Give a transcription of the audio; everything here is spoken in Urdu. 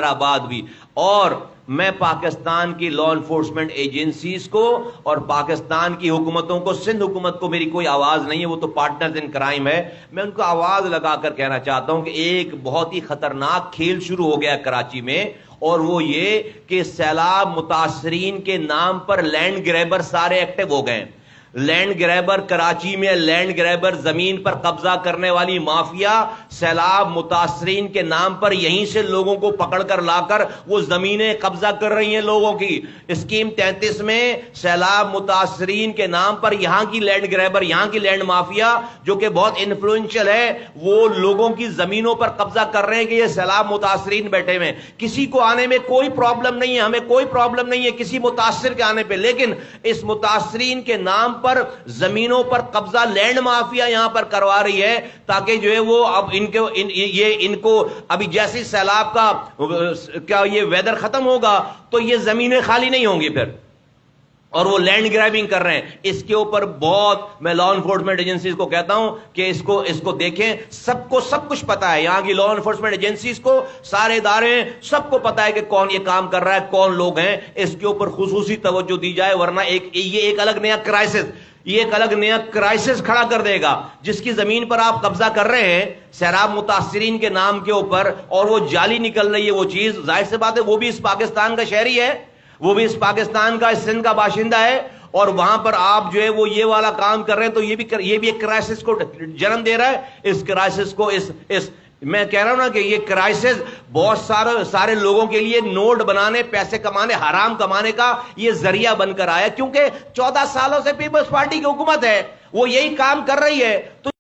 آباد بھی. اور میں پاکستان کی لا انفورسمنٹ ایجنسیز کو اور پاکستان کی حکومتوں کو، سندھ حکومت کو میری کوئی آواز نہیں ہے، وہ تو پارٹنرز ان کرائم ہے، میں ان کو آواز لگا کر کہنا چاہتا ہوں کہ ایک بہت ہی خطرناک کھیل شروع ہو گیا کراچی میں، اور وہ یہ کہ سیلاب متاثرین کے نام پر لینڈ گریبر سارے ایکٹیو ہو گئے. لینڈ گریبر کراچی میں، لینڈ گریبر زمین پر قبضہ کرنے والی مافیا سیلاب متاثرین کے نام پر یہیں سے لوگوں کو پکڑ کر لا کر وہ زمینیں قبضہ کر رہی ہیں لوگوں کی. اسکیم 33 میں سیلاب متاثرین کے نام پر یہاں کی لینڈ گریبر، یہاں کی لینڈ مافیا جو کہ بہت انفلوئنشل ہے، وہ لوگوں کی زمینوں پر قبضہ کر رہے ہیں کہ یہ سیلاب متاثرین بیٹھے ہوئے. کسی کو آنے میں کوئی پرابلم نہیں ہے، ہمیں کوئی پرابلم نہیں ہے کسی متاثر کے آنے پہ، لیکن اس متاثرین کے نام پر زمینوں پر قبضہ لینڈ مافیا یہاں پر کروا رہی ہے، تاکہ جو ہے وہ اب ان کو ابھی جیسے سیلاب کا کیا یہ ویدر ختم ہوگا تو یہ زمینیں خالی نہیں ہوں گی پھر، اور وہ لینڈ گریبنگ کر رہے ہیں. اس کے اوپر بہت میں لا انفورسمنٹ ایجنسیز کو کہتا ہوں کہ اس کو دیکھیں. سب کو سب کچھ پتا ہے، یہاں کی لا انفورسمنٹ ایجنسیز کو، سارے ادارے ہیں، سب کو پتا ہے کہ کون یہ کام کر رہا ہے، کون لوگ ہیں. اس کے اوپر خصوصی توجہ دی جائے، ورنہ یہ ایک الگ نیا کرائسس، یہ ایک الگ نیا کرائسس کھڑا کر دے گا. جس کی زمین پر آپ قبضہ کر رہے ہیں سیلاب متاثرین کے نام کے اوپر، اور وہ جعلی نکل رہی ہے وہ چیز، ظاہر سی بات ہے وہ بھی اس پاکستان کا شہری ہے، وہ بھی اس پاکستان کا، اس سندھ کا باشندہ ہے، اور وہاں پر آپ جو ہے وہ یہ والا کام کر رہے ہیں، تو یہ بھی ایک کرائسس کو جنم دے رہا ہے. اس کرائسس کو میں کہہ رہا ہوں نا کہ یہ کرائسس بہت سارے لوگوں کے لیے نوٹ بنانے، پیسے کمانے، حرام کمانے کا یہ ذریعہ بن کر آیا، کیونکہ 14 سالوں سے پیپلز پارٹی کی حکومت ہے، وہ یہی کام کر رہی ہے. تو